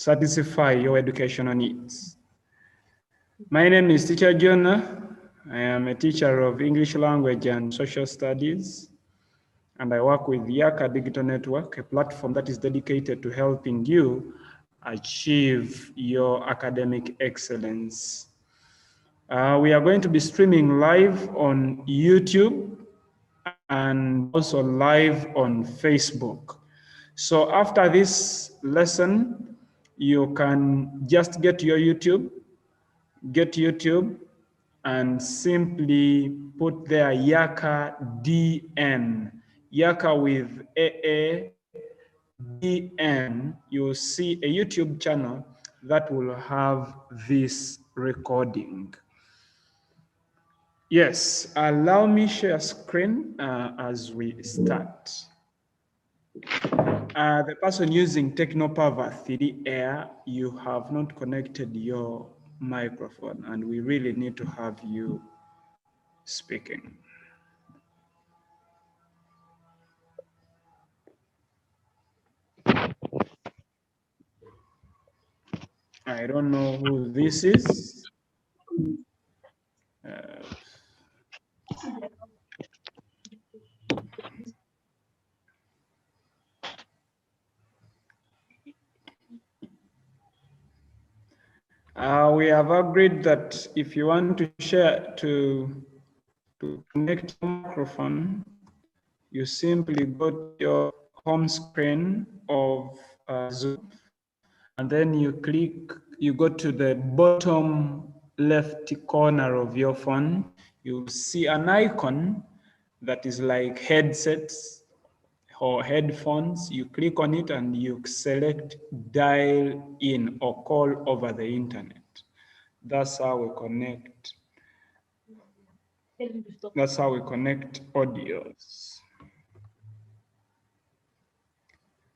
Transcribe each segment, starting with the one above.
satisfy your educational needs. My name is Teacher Jonah. I am a teacher of English language and social studies, and I work with Yaka Digital Network, a platform that is dedicated to helping you achieve your academic excellence. We are going to be streaming live on YouTube and also live on Facebook. So after this lesson, you can just get YouTube and simply put there Yaka DN, Yaka with DN. You'll see a YouTube channel that will have this recording. Yes, allow me share screen as we start. The person using Technopower 3 Air, you have not connected your microphone, and we really need to have you speaking. I don't know who this is. We have agreed that if you want to share, to connect your microphone, you simply go to your home screen of Zoom, and then you go to the bottom left corner of your phone. You'll see an icon that is like headsets or headphones. You click on it and you select dial in or call over the internet. That's how we connect. That's how we connect audios.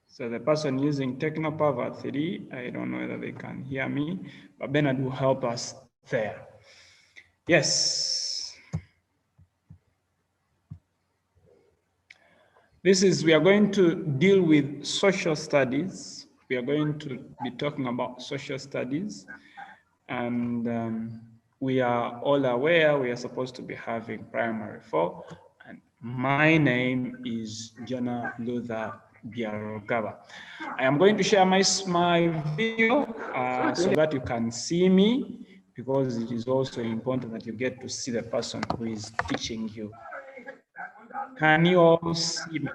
So the person using Technopower 3, I don't know whether they can hear me, but Bernard will help us there. Yes. We are going to deal with social studies. We are going to be talking about social studies. And we are all aware we are supposed to be having primary 4. And my name is Jonah Luther Biarogaba. I am going to share my video so that you can see me, because it is also important that you get to see the person who is teaching you. Can you all see me?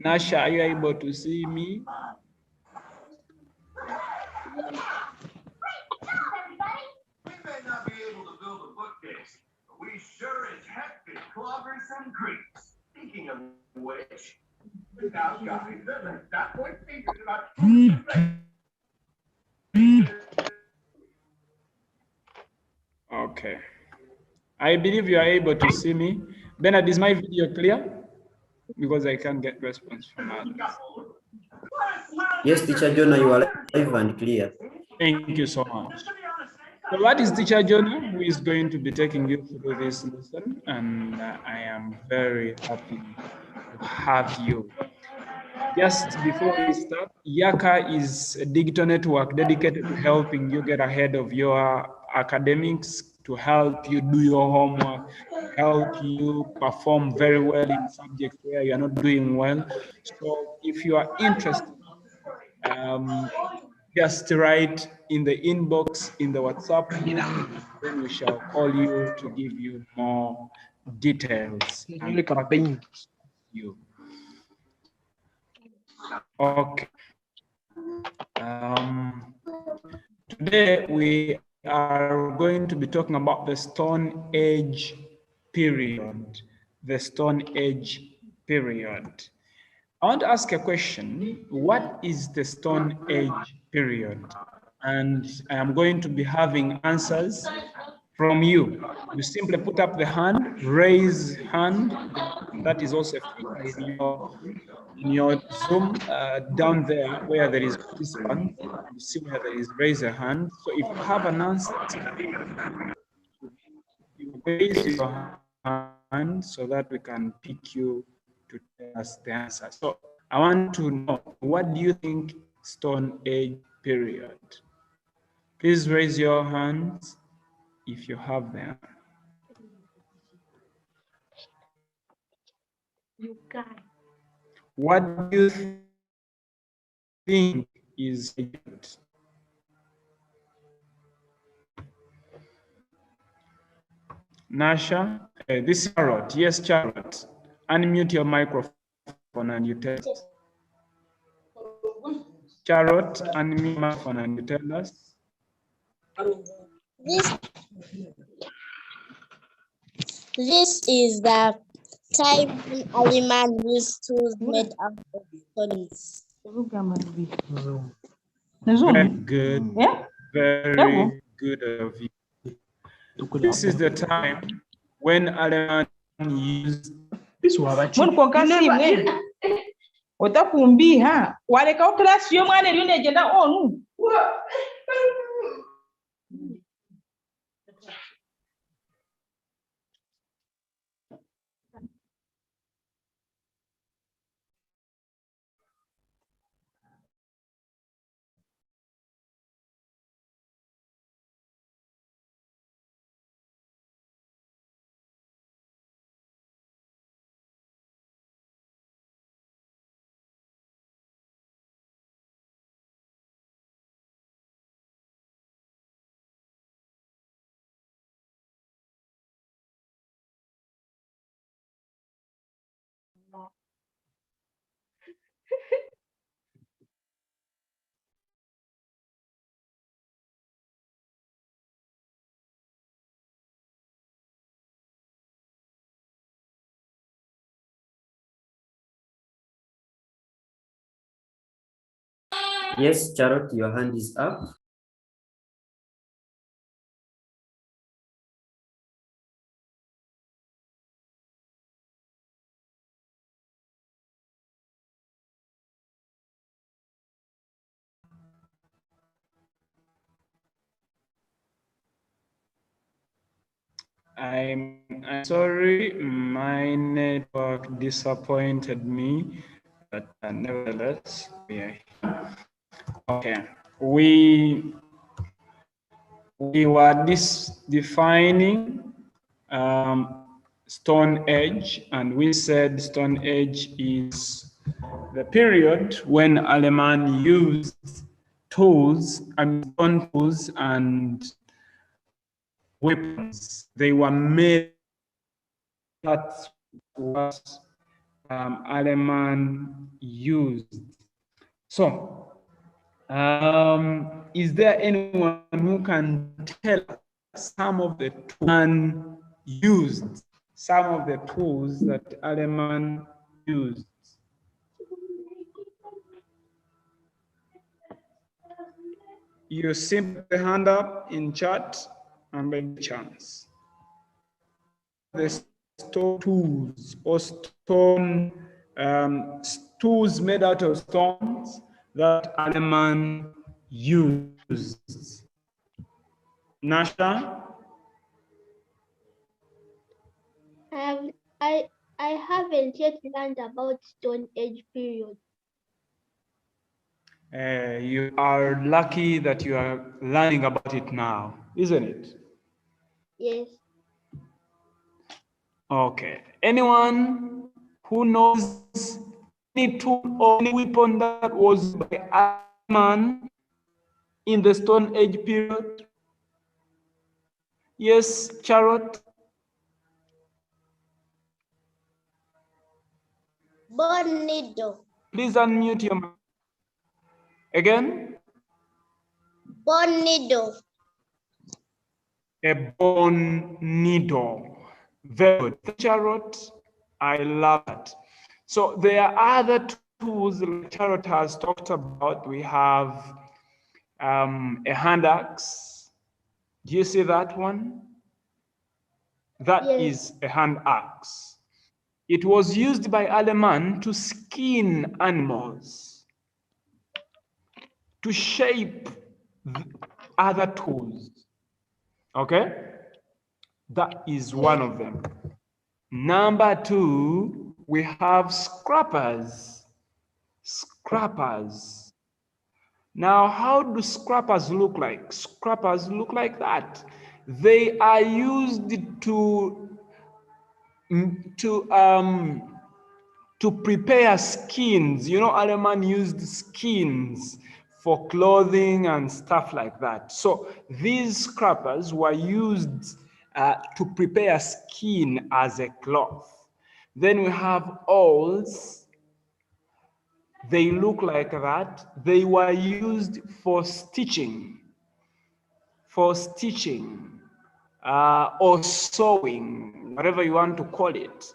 Nasha, are you able to see me? We may not be able to build a bookcase, but we sure as heck could clobber some creeps. Speaking of which, now guys, that point fingers about. Okay. I believe you are able to see me. Bernard, is my video clear? Because I can't get response from others. Yes, Teacher Jonah, you are live and clear. Thank you so much. So what is Teacher Jonah, who is going to be taking you through this lesson? And I am very happy to have you. Just before we start, Yaka is a digital network dedicated to helping you get ahead of your academics, to help you do your homework, help you perform very well in subjects where you are not doing well. So if you are interested, just write in the inbox in the WhatsApp group, then we shall call you to give you more details. And you. Okay. Today we are going to be talking about the Stone Age period. The Stone Age period. I want to ask a question. What is the Stone Age period? And I am going to be having answers from you. You simply put up the hand, raise hand. That is also in your Zoom down there where there is participant. You see where there is raise a hand. So if you have an answer, you raise your hand so that we can pick you to tell us the answer. So I want to know, what do you think Stone Age period? Please raise your hands if you have them. You can. What do you think is Egypt? Nasha, this is Charlotte. Yes, Charlotte. Unmute your microphone and you tell us. Charlotte, unmute your microphone and you tell us. This is the time when Aliman used tools made out of stones. Very good. Very good of you. This is the time when Aleman used otakumbiha walekawo klasi y'omwana eriyo negenda onu. Yes, Charlotte, your hand is up. I'm sorry, my network disappointed me, but nevertheless, we are here. Okay, we were defining Stone Age, and we said Stone Age is the period when Aleman used tools and stone tools and weapons. They were made. That's what Aleman used. So, is there anyone who can tell us some of the tools used, some of the tools that Aleman used? You simply put the hand up in chat and by chance. The stone tools or stone tools made out of stones that Aleman used. Nasha? I haven't yet learned about Stone Age period. You are lucky that you are learning about it now, isn't it? Yes. Okay. Anyone who knows any tool or any weapon that was by Aleman in the Stone Age period? Yes, Charlotte? Bone needle. Please unmute your mic. Again? Bone needle. A bone needle. Very good. Charlotte, I love it. So there are other tools that Charlotte has talked about. We have a hand axe. Do you see that one? That Yes. is a hand axe. It was used by Aleman to skin animals, to shape other tools. Okay? That is one of them. Number 2, we have scrappers. Scrappers. Now, how do scrappers look like? Scrappers look like that. They are used to prepare skins. You know, Aleman used skins for clothing and stuff like that. So these scrappers were used to prepare skin as a cloth. Then we have awls. They look like that. They were used for stitching, or sewing, whatever you want to call it.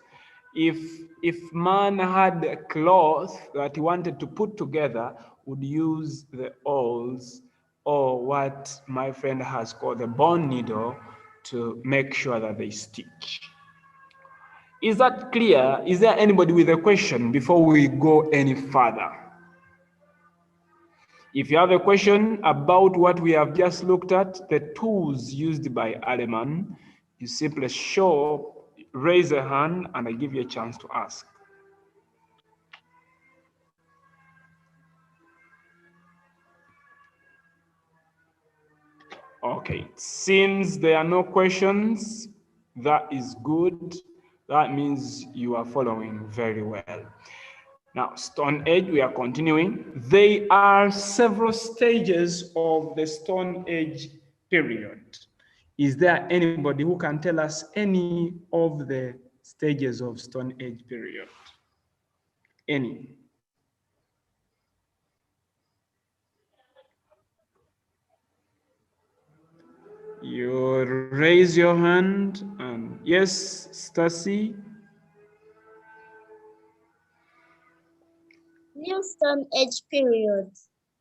If man had a cloth that he wanted to put together, would use the awls or what my friend has called the bone needle to make sure that they stitch. Is that clear? Is there anybody with a question before we go any further? If you have a question about what we have just looked at, the tools used by Aleman, you simply raise a hand and I give you a chance to ask. Okay, since there are no questions, that is good. That means you are following very well. Now, Stone Age, we are continuing. There are several stages of the Stone Age period. Is there anybody who can tell us any of the stages of Stone Age period? Any? You raise your hand and yes, Stacy. New Stone Age period.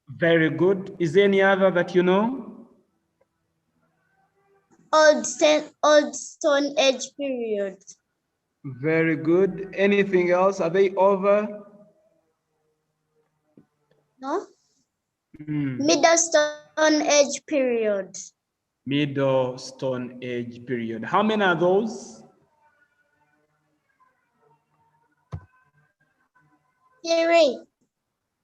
Very good. Is there any other that you know? Old Stone Age period. Very good. Anything else? Are they over? No? Middle Stone Age period. Middle Stone Age period. How many are those? 3.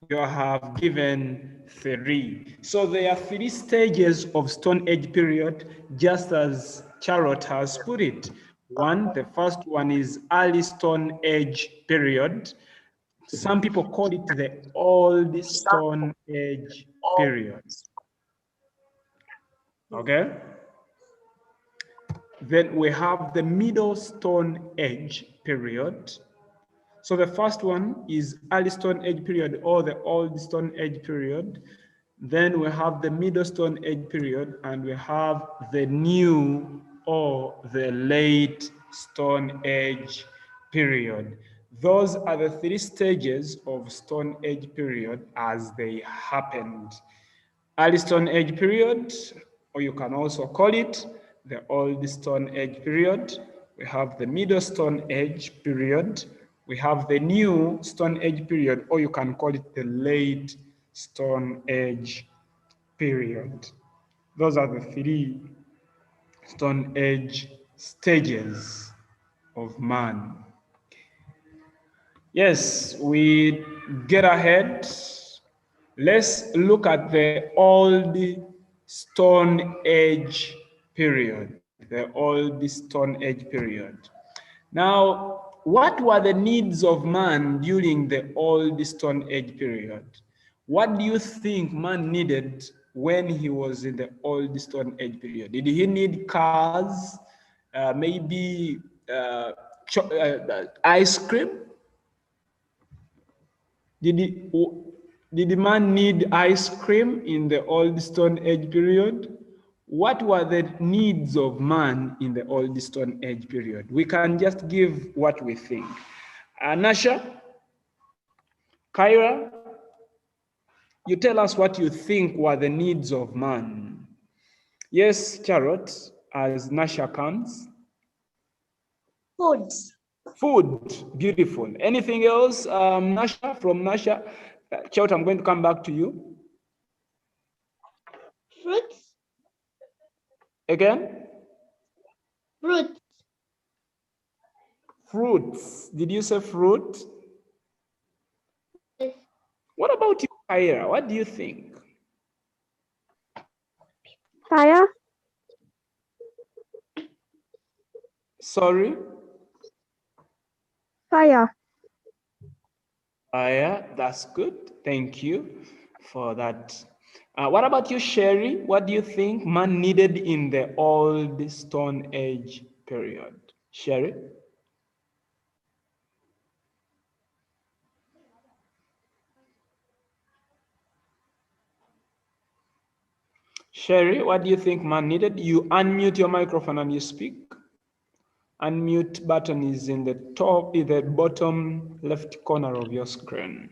You have given 3. So there are 3 stages of Stone Age period, just as Charlotte has put it. The first one is early Stone Age period. Some people call it the Old Stone Age period. Okay? Then we have the Middle Stone Age period. So the first one is early Stone Age period or the Old Stone Age period. Then we have the Middle Stone Age period and we have the New or the Late Stone Age period. Those are the 3 stages of Stone Age period as they happened. Early Stone Age period, or you can also call it the Old Stone Age period. We have the Middle Stone Age period. We have the New Stone Age period, or you can call it the Late Stone Age period. Those are the 3 Stone Age stages of man. Yes, we get ahead. Let's look at the Old Stone Age period. The Old Stone Age period. Now, what were the needs of man during the Old Stone Age period? What do you think man needed when he was in the Old Stone Age period? Did he need cars, maybe ice cream? Did the man need ice cream in the Old Stone Age period? What were the needs of man in the Old Stone Age period? We can just give what we think. Nasha, Kyra, you tell us what you think were the needs of man. Yes, Charlotte, as Nasha comes. Food. Food, beautiful. Anything else, Nasha, from Nasha? Charlotte, I'm going to come back to you. Fruits. Again? Fruit. Fruits. Did you say fruit? Yes. What about you, Kyra? What do you think? Fire. Sorry? Fire. Fire. That's good. Thank you for that. What about you, Sherry? What do you think man needed in the old Stone Age period? Sherry? Sherry, what do you think man needed? You unmute your microphone and you speak. Unmute button is in the top, in the bottom left corner of your screen.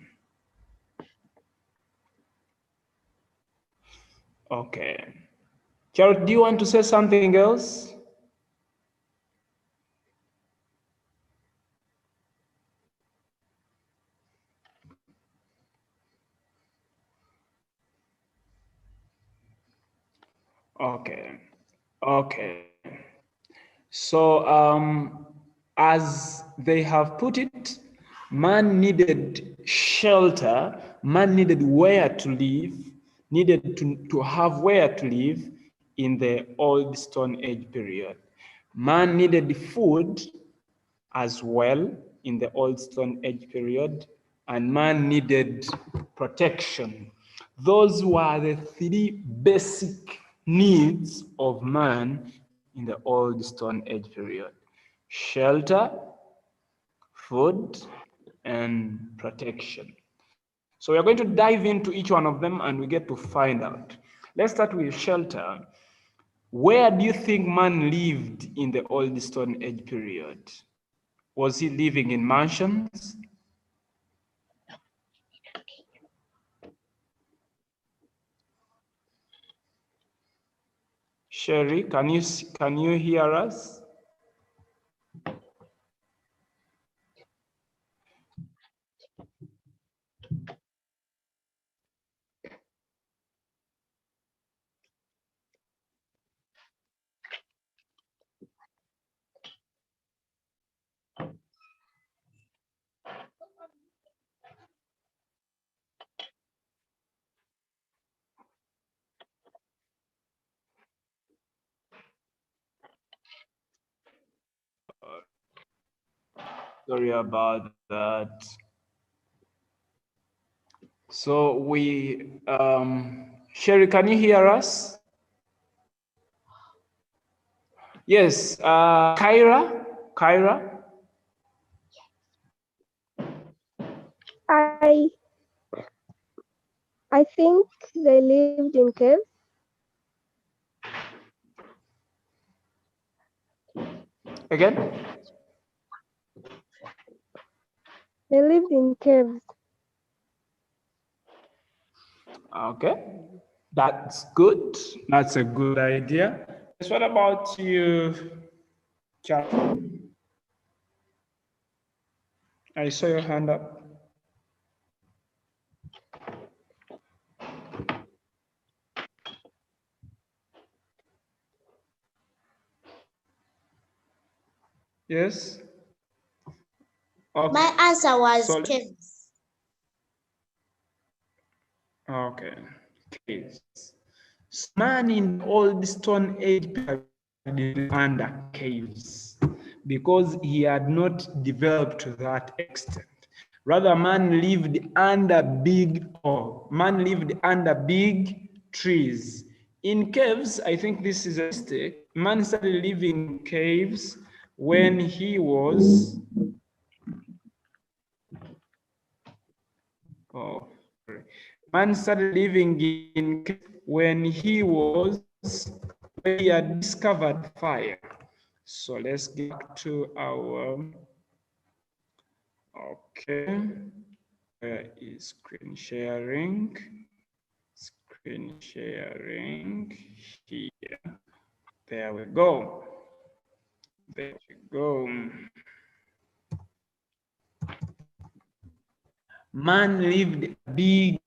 Okay. Charlotte, do you want to say something else? Okay. Okay. So, as they have put it, man needed shelter, man needed where to live, needed to have where to live in the old Stone Age period. Man needed food as well in the old Stone Age period, and man needed protection. Those were the three basic needs of man in the old Stone Age period: shelter, food, and protection. So we are going to dive into each one of them and we get to find out. Let's start with shelter. Where do you think man lived in the old Stone Age period? Was he living in mansions? Sherry, can you hear us? Sorry about that. So Sherry, can you hear us? Yes, Kyra? I think they lived in caves. Again? They lived in caves. Okay, that's good. That's a good idea. Yes, what about you, Charlie? I saw your hand up. Yes? Okay. My answer was Solid. caves. Okay. Caves. Man in old Stone Age period under caves because he had not developed to that extent. Rather, man lived under big trees. In caves, I think this is a mistake. Man started living in caves when he was man started living in when he had discovered fire. So let's get back to our, okay. Where is screen sharing? Screen sharing here. There we go. There we go. Man lived big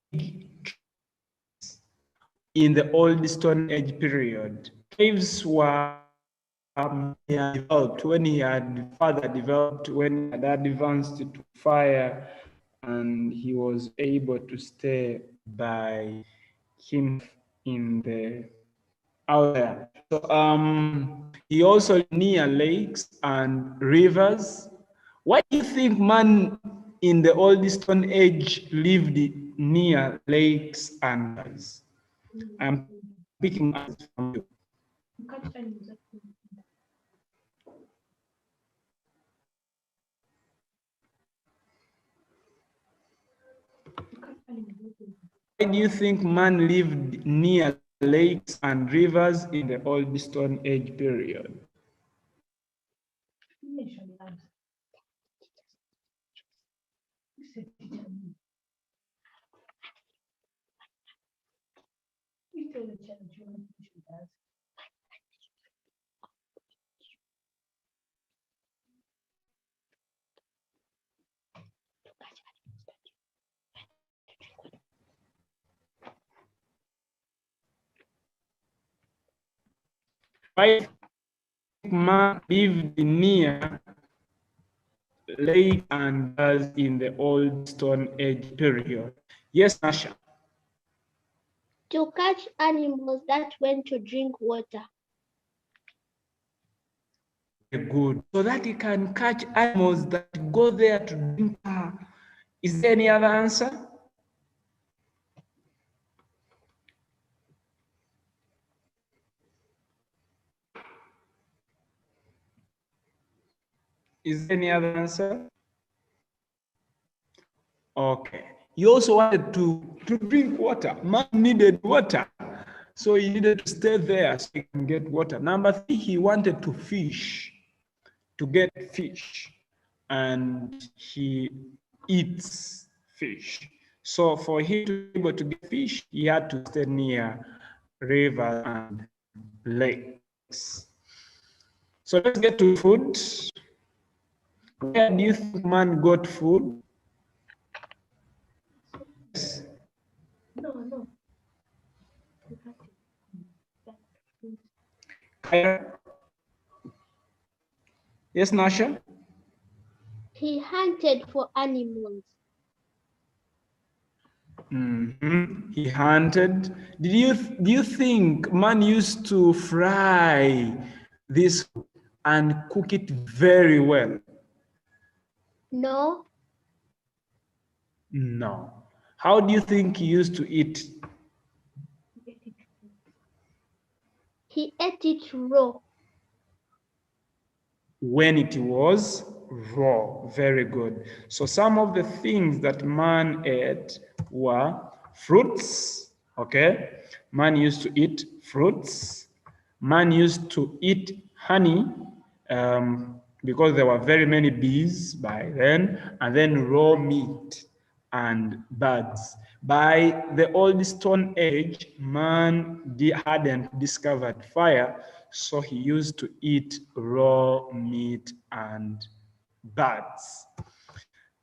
in the old Stone Age period. Caves were he had developed, when he had further developed, when he had advanced to fire, and he was able to stay by him in the out there. So he also near lakes and rivers. Why do you think man in the old Stone Age lived near lakes and rivers? I'm picking answers from you. Why do you think man lived near lakes and rivers in the old Stone Age period? Why man lived near lake and rivers in the old Stone Age period? Yes, Nasha. To catch animals that went to drink water. Good. So that he can catch animals that go there to drink. Is there any other answer? Is there any other answer? Okay. He also wanted to drink water. Man needed water. So he needed to stay there so he can get water. Number 3, he wanted to fish, to get fish. And he eats fish. So for him to be able to get fish, he had to stay near river and lakes. So let's get to food. Where do you think man got food? No. Yes, Nasha? He hunted for animals. He hunted. Do you think man used to fry this and cook it very well? No. No. How do you think he used to eat? He ate it raw. When it was raw. Very good. So some of the things that man ate were fruits. Okay. Man used to eat fruits. Man used to eat honey because there were very many bees by then, and then raw meat and birds. By the old Stone Age, man hadn't discovered fire, so he used to eat raw meat and birds.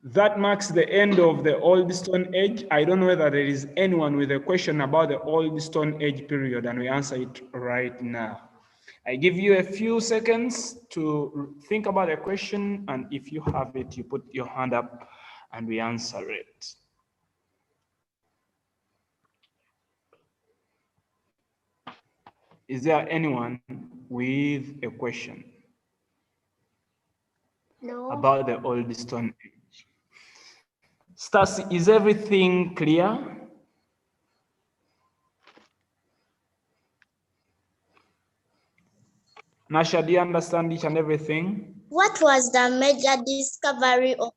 That marks the end of the Old Stone Age. I don't know whether there is anyone with a question about the Old Stone Age period, and we answer it right now. I give you a few seconds to think about the question, and if you have it, you put your hand up and we answer it. Is there anyone with a question? No. About the Old Stone Age? Stacy, is everything clear? Nasha, do you understand each and everything? What was the major discovery of?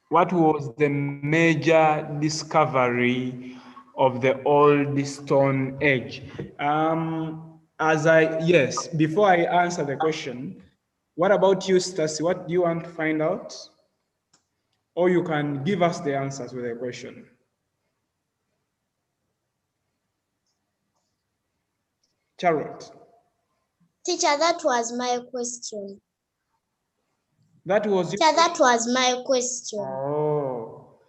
What was the major discovery of the Old Stone Age? Yes, before I answer the question, what about you, Stacy? What do you want to find out? Or you can give us the answers with a question. Charlotte. Teacher, that was my question. That was Teacher, that was my question. Oh,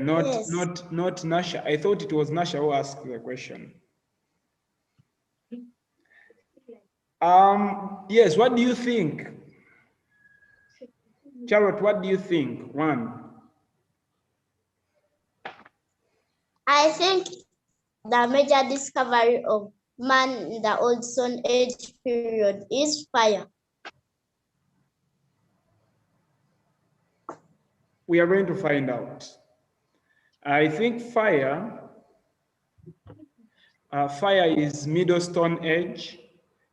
Yes. not Nasha. I thought it was Nasha who asked the question. Yes, what do you think? Charlotte, what do you think? One. I think the major discovery of man in the Old Stone Age period is fire. We are going to find out. I think fire is Middle Stone Age.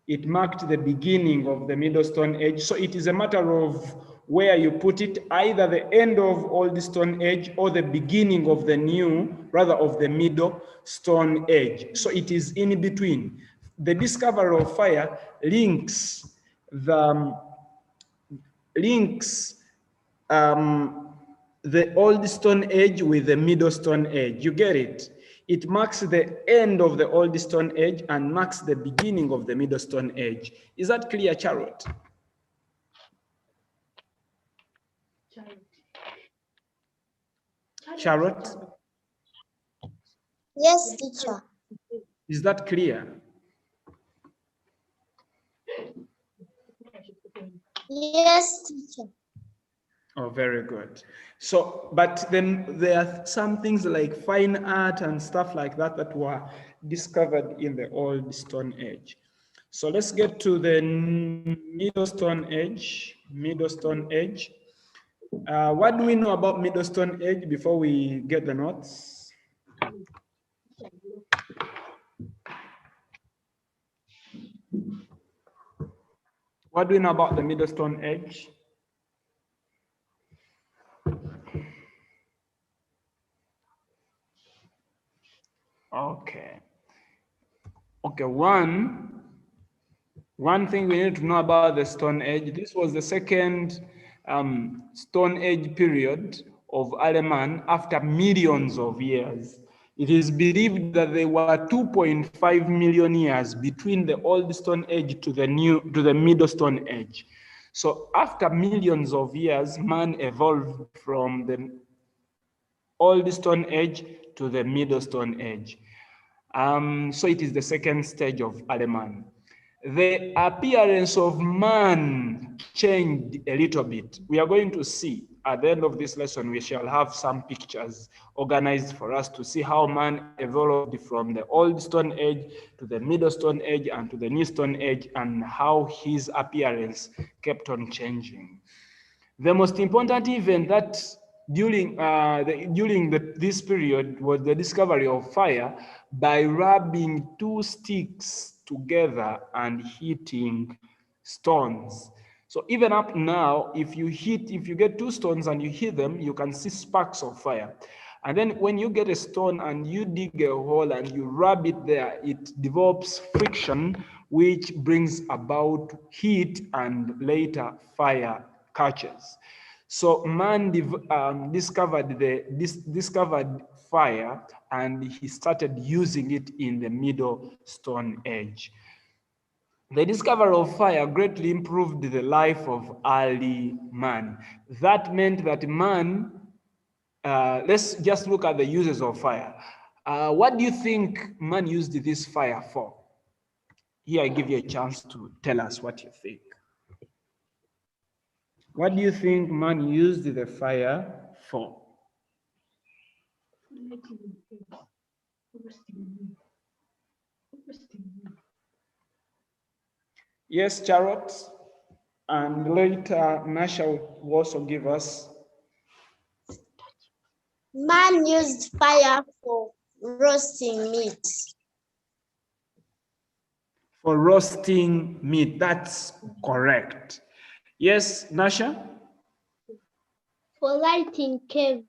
It marked the beginning of the Middle Stone Age. So it is a matter of where you put it, either the end of Old Stone Age or the beginning of the Middle Stone Age. So it is in between. The discovery of fire links the Old Stone Age with the Middle Stone Age. You get it? It marks the end of the Old Stone Age and marks the beginning of the Middle Stone Age. Is that clear, Charlotte? Charlotte? Yes, teacher. Is that clear? Yes, teacher. Oh, very good. So, but then there are some things like fine art and stuff like that that were discovered in the Old Stone Age. So let's get to the Middle Stone Age. Middle Stone Age. What do we know about Middle Stone Age before we get the notes? What do we know about the Middle Stone Age? Okay. Okay, one thing we need to know about the Stone Age, this was the second Stone Age period of Aleman after millions of years. It is believed that there were 2.5 million years between the Old Stone Age to the Middle Stone Age. So after millions of years, man evolved from the Old Stone Age to the Middle Stone Age. So it is the second stage of Aleman. The appearance of man changed a little bit. We are going to see at the end of this lesson, we shall have some pictures organized for us to see how man evolved from the Old Stone Age to the Middle Stone Age and to the New Stone Age, and how his appearance kept on changing. The most important event that during this period was the discovery of fire by rubbing two sticks together and heating stones. So even up now, if you get two stones and you heat them, you can see sparks of fire. And then when you get a stone and you dig a hole and you rub it there, it develops friction, which brings about heat and later fire catches. So man discovered fire, and he started using it in the Middle Stone Age. The discovery of fire greatly improved the life of early man. That meant that man, let's just look at the uses of fire. What do you think man used this fire for? Here I give you a chance to tell us what you think. What do you think man used the fire for? Yes, Charlotte, and later Nasha will also give us. Man used fire for roasting meat. For roasting meat, that's correct. Yes, Nasha? For lighting caves.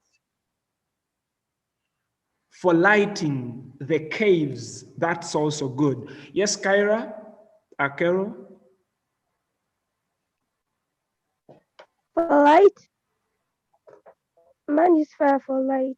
For lighting the caves, that's also good. Yes, Kyra? Akero? For light. Man use fire for light.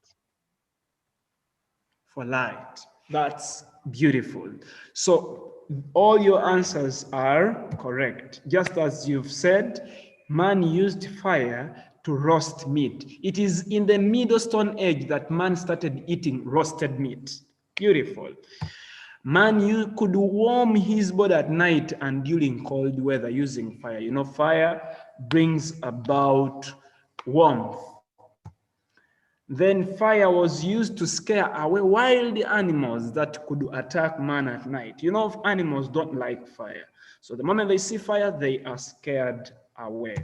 For light. That's beautiful. So all your answers are correct. Just as you've said, man used fire to roast meat. It is in the Middle Stone Age that man started eating roasted meat. Beautiful. Man, you could warm his body at night and during cold weather using fire. You know, fire brings about warmth. Then fire was used to scare away wild animals that could attack man at night. You know, animals don't like fire. So the moment they see fire, they are scared away.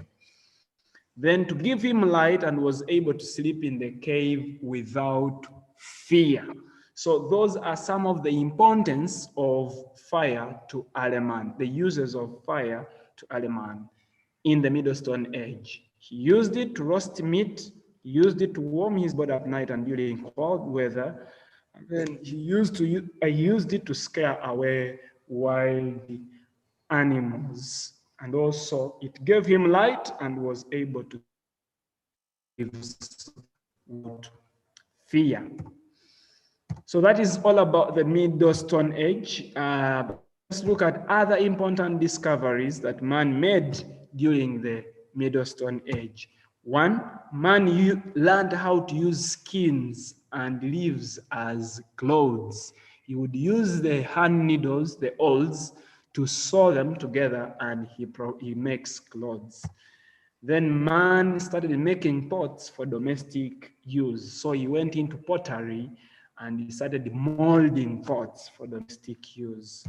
Then to give him light, and was able to sleep in the cave without fear. So those are some of the importance of fire to Aleman, the uses of fire to Aleman in the Middle Stone Age. He used it to roast meat, he used it to warm his body at night and during cold weather, and then he used it to scare away wild animals. And also it gave him light and was able to give fear. So that is all about the Middle Stone Age. Let's look at other important discoveries that man made during the Middle Stone Age. One, man learned how to use skins and leaves as clothes. He would use the hand needles, the awls, to sew them together, and he makes clothes. Then man started making pots for domestic use. So he went into pottery and he started molding pots for domestic use.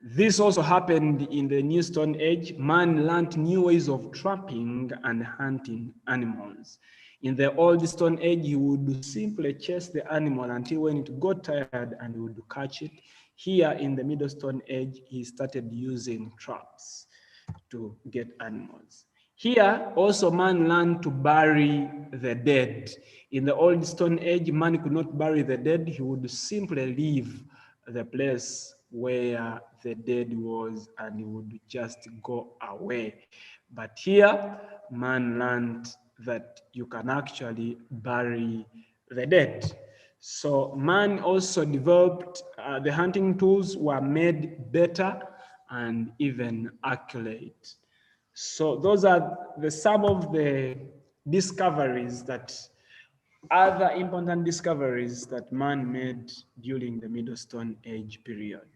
This also happened in the New Stone Age. Man learned new ways of trapping and hunting animals. In the Old Stone Age, he would simply chase the animal until when it got tired and he would catch it. Here in the Middle Stone Age, he started using traps to get animals. Here also man learned to bury the dead. In the Old Stone Age, man could not bury the dead. He would simply leave the place where the dead was and he would just go away. But here, man learned that you can actually bury the dead. So man also developed, the hunting tools were made better and even accurate. So those are some of the discoveries other important discoveries that man made during the Middle Stone Age period.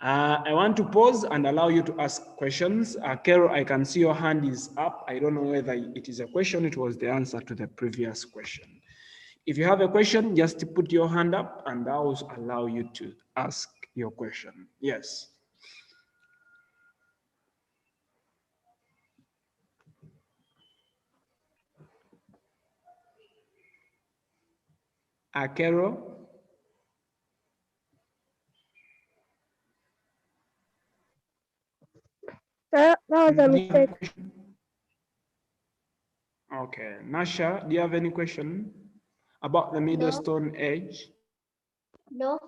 I want to pause and allow you to ask questions. Carol, I can see your hand is up. I don't know whether it is a question, it was the answer to the previous question. If you have a question, just put your hand up and I will allow you to ask your question. Yes. Carol? That was a mistake. Okay. Nasha, do you have any question about the Middle Stone Age? No.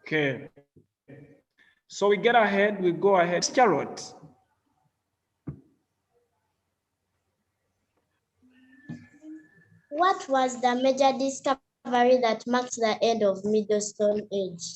Okay. So we go ahead. Charlotte. What was the major discovery that marked the end of Middle Stone Age?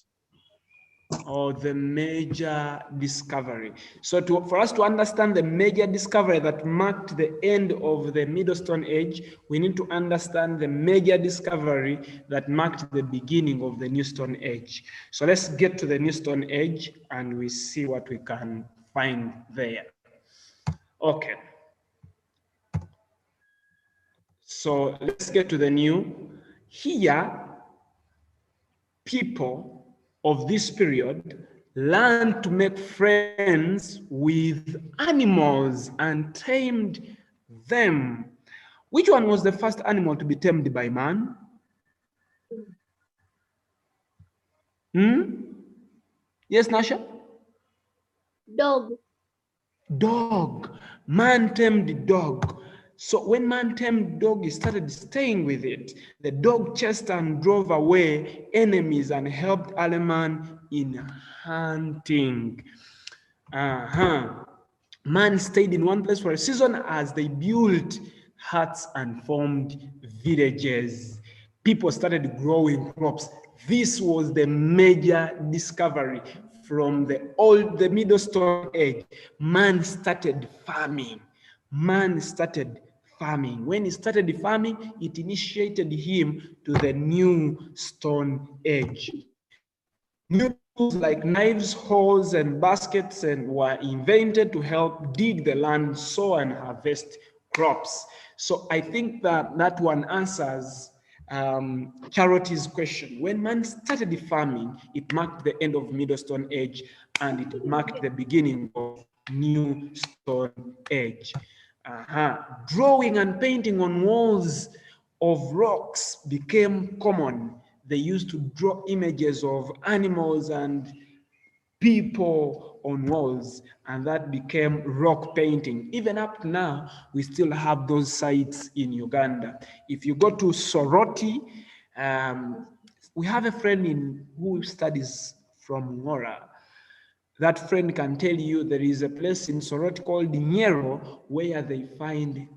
Or the major discovery. So for us to understand the major discovery that marked the end of the Middle Stone Age, we need to understand the major discovery that marked the beginning of the New Stone Age. So let's get to the New Stone Age and we see what we can find there. Okay. So let's get to the new. Here, people of this period learned to make friends with animals and tamed them. Which one was the first animal to be tamed by man? Yes, Nasha? Dog. Dog. Man tamed the dog. So when man tamed the dog, he started staying with it. The dog chased and drove away enemies and helped Aleman in hunting. Man stayed in one place for a season as they built huts and formed villages. People started growing crops. This was the major discovery from the Middle Stone Age. Man started farming. Man started farming. When he started farming, it initiated him to the New Stone Age. New tools like knives, hoes, and baskets were invented to help dig the land, sow, and harvest crops. So I think that one answers Charity's question. When man started farming, it marked the end of Middle Stone Age, and it marked the beginning of New Stone Age. Drawing and painting on walls of rocks became common. They used to draw images of animals and people on walls, and that became rock painting. Even up to now, we still have those sites in Uganda. If you go to Soroti, we have a friend who studies from Ngora. That friend can tell you there is a place in Soroti called Nyero where they find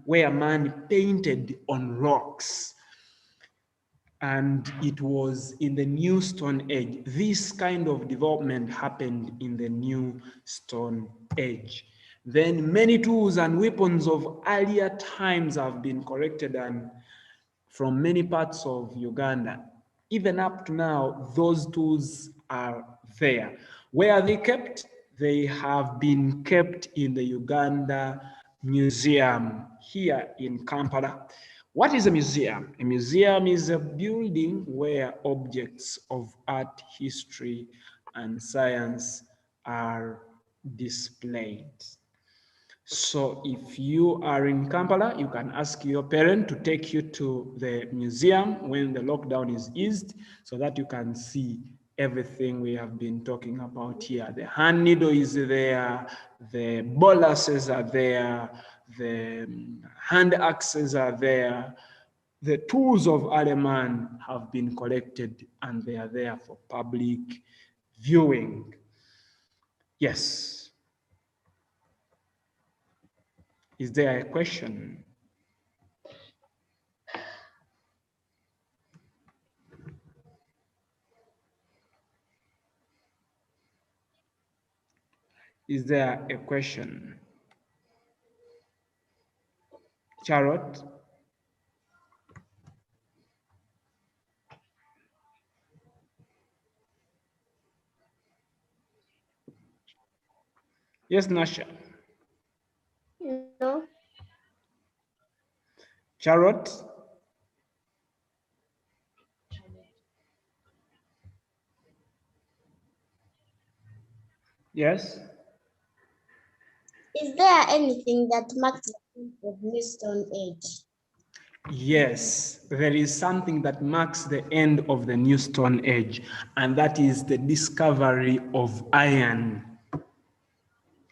where man painted on rocks. And it was in the New Stone Age. This kind of development happened in the New Stone Age. Then many tools and weapons of earlier times have been collected and from many parts of Uganda. Even up to now, those tools are there. Where are they kept? They have been kept in the Uganda Museum here in Kampala. What is a museum? A museum is a building where objects of art, history, and science are displayed. So if you are in Kampala, you can ask your parent to take you to the museum when the lockdown is eased so that you can see everything we have been talking about here. The hand needle is there, the bolasses are there, the hand axes are there. The tools of Aleman have been collected and they are there for public viewing. Yes. Is there a question? Is there a question? Charlotte? Yes, Nasha. No. Charlotte? Yes? Is there anything that marks the end of New Stone Age? Yes, there is something that marks the end of the New Stone Age, and that is the discovery of iron.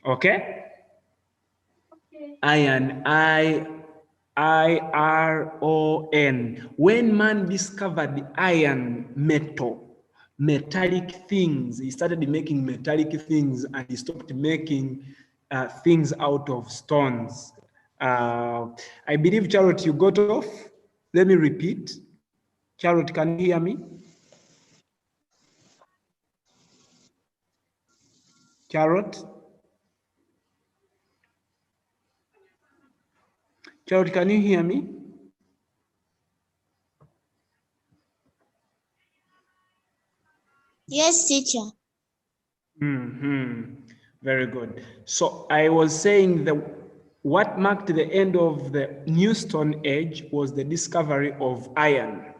Okay? Iron, I-R-O-N. When man discovered the iron metal, metallic things, he started making metallic things and he stopped making things out of stones. I believe, Charlotte, you got off. Let me repeat. Charlotte, can you hear me? Charlotte? Charlotte, can you hear me? Yes, teacher. Very good. So I was saying that what marked the end of the New Stone Age was the discovery of iron.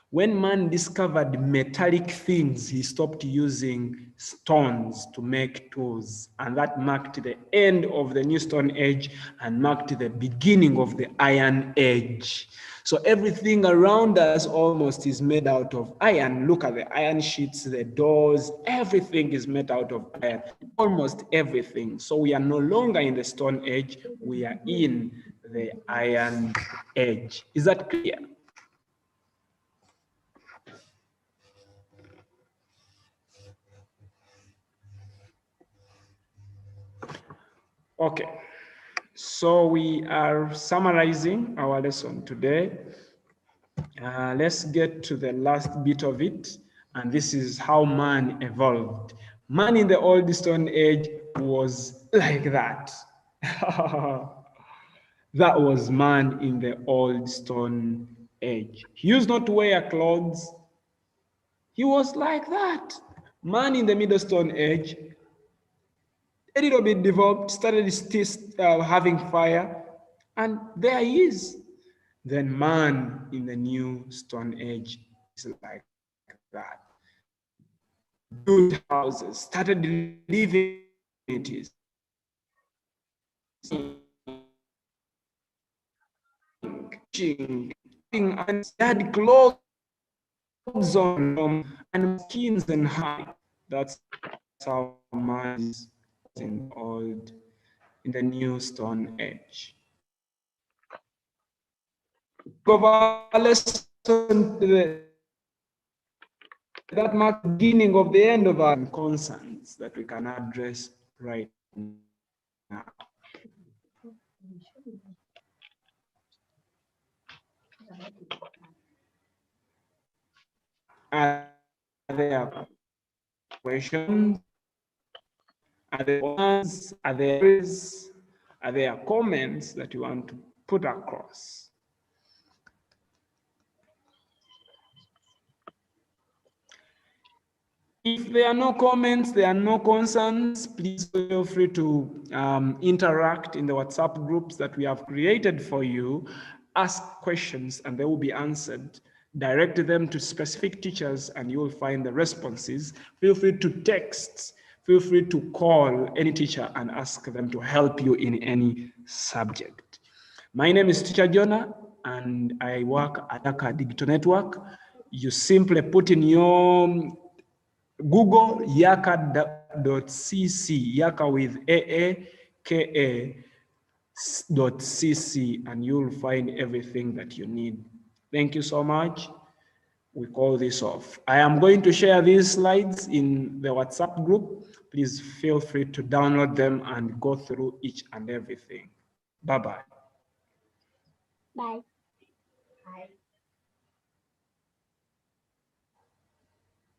When man discovered metallic things, he stopped using stones to make tools. And that marked the end of the New Stone Age and marked the beginning of the Iron Age. So everything around us almost is made out of iron. Look at the iron sheets, the doors, everything is made out of iron, almost everything. So we are no longer in the Stone Age, we are in the Iron Age. Is that clear? Okay, so we are summarizing our lesson today. Let's get to the last bit of it, and this is how man evolved. Man in the old Stone Age was like that. That was man in the old Stone Age. He used not to wear clothes. He was like that. Man in the Middle Stone Age, a little bit developed, started having fire, and there he is. Then man in the New Stone Age is like that. Built houses, started living in it. And had clothes on and skins and hide. That's how man is in the New Stone Age. That marks the beginning of the end of our concerns that we can address right now. Are there questions? Are there ones? Are there comments that you want to put across? If there are no comments, there are no concerns, please feel free to interact in the WhatsApp groups that we have created for you. Ask questions and they will be answered. Direct them to specific teachers and you will find the responses. Feel free to text, feel free to call any teacher and ask them to help you in any subject. My name is Teacher Jonah and I work at Yaka Digital Network. You simply put in your Google yaka.cc, yaka with AAKA.cc, and you'll find everything that you need. Thank you so much. We call this off. I am going to share these slides in the WhatsApp group. Please feel free to download them and go through each and everything. Bye-bye. Bye. Bye.